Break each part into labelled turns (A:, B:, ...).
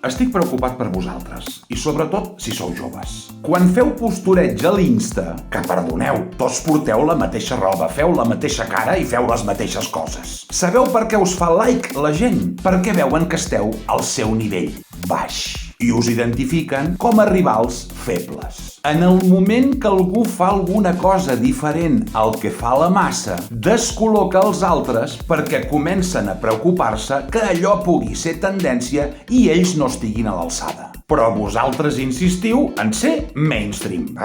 A: Estic preocupat per vosaltres, i sobretot si sou joves. Quan feu postureig a l'Insta, que perdoneu, tots porteu la mateixa roba, feu la mateixa cara i feu les mateixes coses. Sabeu per què us fa like la gent? Perquè veuen que esteu al seu nivell baix i us identifiquen com a rivals febles. En el moment que algú fa alguna cosa diferent al que fa la massa, descol·loca els altres perquè comencen a preocupar-se que allò pugui ser tendència i ells no estiguin a l'alçada. Però vosaltres insistiu en ser mainstream.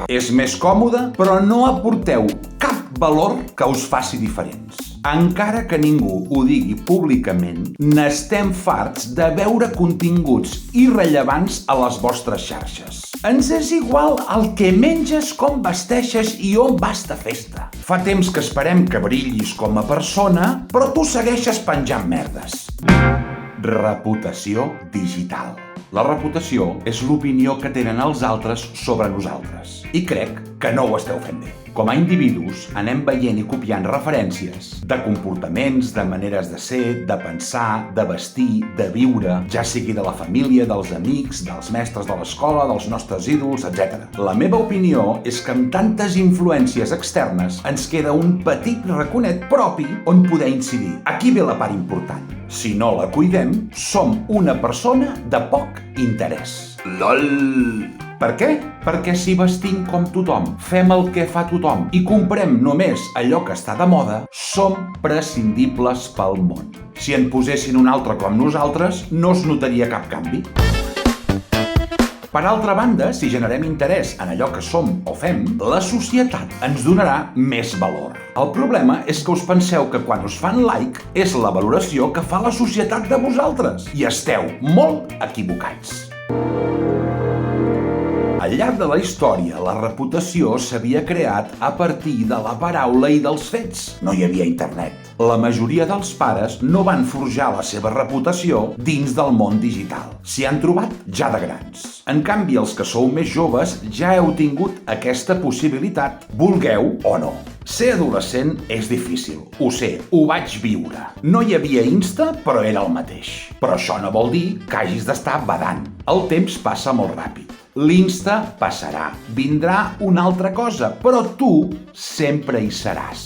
A: És més còmode, però no aporteu cap valor que us faci diferents. Encara que ningú ho digui públicament, n'estem farts de veure continguts irrellevants a les vostres xarxes. Ens és igual el que menges, com vesteixes i on vas de festa. Fa temps que esperem que brillis com a persona, però tu segueixes penjant merdes. Reputació digital. La reputació és l'opinió que tenen els altres sobre nosaltres. I crec que no ho esteu fent bé. Com a individus, anem veient i copiant referències de comportaments, de maneres de ser, de pensar, de vestir, de viure, ja sigui de la família, dels amics, dels mestres de l'escola, dels nostres ídols, etc. La meva opinió és que amb tantes influències externes ens queda un petit raconet propi on poder incidir. Aquí ve la part important. Si no la cuidem, som una persona de poc interès. LOL! Per què? Perquè si vestim com tothom, fem el que fa tothom i comprem només allò que està de moda, som prescindibles pel món. Si en posessin un altre com nosaltres, no es notaria cap canvi. Per altra banda, si generem interès en allò que som o fem, la societat ens donarà més valor. El problema és que us penseu que quan us fan like és la valoració que fa la societat de vosaltres i esteu molt equivocats. Al llarg de la història, la reputació s'havia creat a partir de la paraula i dels fets. No hi havia internet. La majoria dels pares no van forjar la seva reputació dins del món digital. S'hi han trobat ja de grans. En canvi, els que sou més joves ja heu tingut aquesta possibilitat, vulgueu o no. Ser adolescent és difícil, ho sé, ho vaig viure. No hi havia Insta, però era el mateix. Però això no vol dir que hagis d'estar badant. El temps passa molt ràpid. L'Insta passarà, vindrà una altra cosa, però tu sempre hi seràs.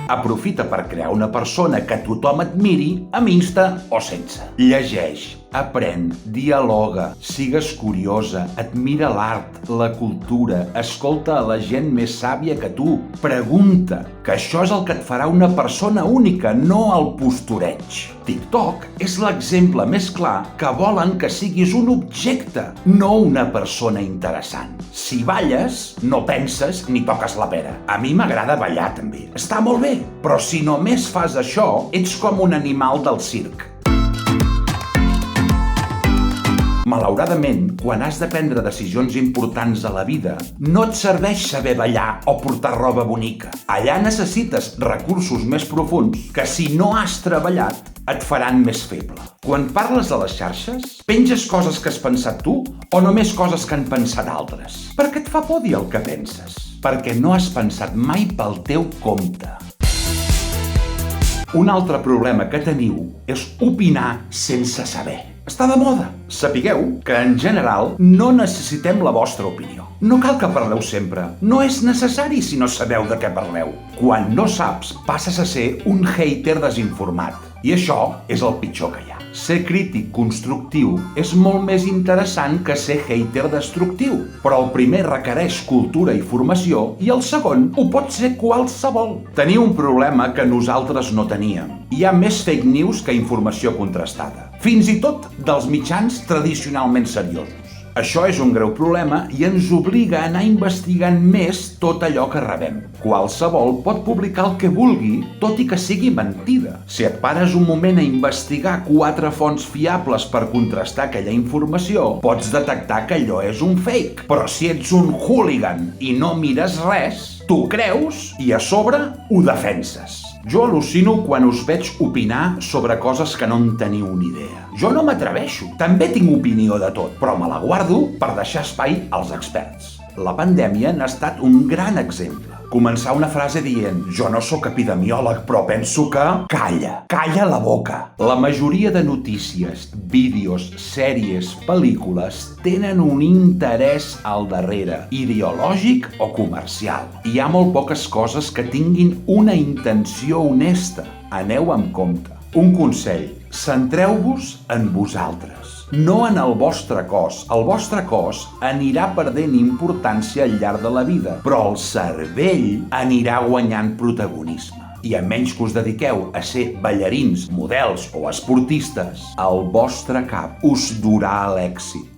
A: Aprofita per crear una persona que tothom admiri, amb Insta o sense. Llegeix, aprèn, dialoga, sigues curiosa, admira l'art, la cultura, escolta a la gent més sàvia que tu, pregunta, que això és el que et farà una persona única, no el postureig. TikTok és l'exemple més clar que volen que siguis un objecte, no una persona interessant. Si balles, no penses ni toques la pera. A mi m'agrada ballar també. Està molt bé, però si només fas això, ets com un animal del circ. Malauradament, quan has de prendre decisions importants a la vida, no et serveix saber ballar o portar roba bonica. Allà necessites recursos més profunds que, si no has treballat, et faran més feble. Quan parles a les xarxes, penges coses que has pensat tu o només coses que han pensat altres? Per què et fa por dir el que penses? Perquè no has pensat mai pel teu compte. Un altre problema que teniu és opinar sense saber. Està de moda. Sapigueu que, en general, no necessitem la vostra opinió. No cal que parleu sempre. No és necessari si no sabeu de què parleu. Quan no saps, passes a ser un hater desinformat. I això és el pitjor que hi ha. Ser crític constructiu és molt més interessant que ser hater destructiu. Però el primer requereix cultura i formació i el segon ho pot ser qualsevol. Teniu un problema que nosaltres no teníem. Hi ha més fake news que informació contrastada. Fins i tot dels mitjans tradicionalment seriosos. Això és un greu problema i ens obliga a anar investigant més tot allò que rebem. Qualsevol pot publicar el que vulgui, tot i que sigui mentida. Si et pares un moment a investigar 4 fonts fiables per contrastar aquella informació, pots detectar que allò és un fake. Però si ets un hooligan i no mires res, t'ho creus i a sobre ho defenses. Jo al·lucino quan us veig opinar sobre coses que no en teniu ni idea. Jo no m'atreveixo. També tinc opinió de tot, però me la guardo per deixar espai als experts. La pandèmia n'ha estat un gran exemple. començar una frase dient «Jo no sóc epidemiòleg, però penso que...» Calla la boca! La majoria de notícies, vídeos, sèries, pel·lícules tenen un interès al darrere, ideològic o comercial. Hi ha molt poques coses que tinguin una intenció honesta. Aneu amb compte. Un consell, centreu-vos en vosaltres. No en el vostre cos. El vostre cos anirà perdent importància al llarg de la vida, però el cervell anirà guanyant protagonisme. I a menys que us dediqueu a ser ballarins, models o esportistes, el vostre cap us durà a l'èxit.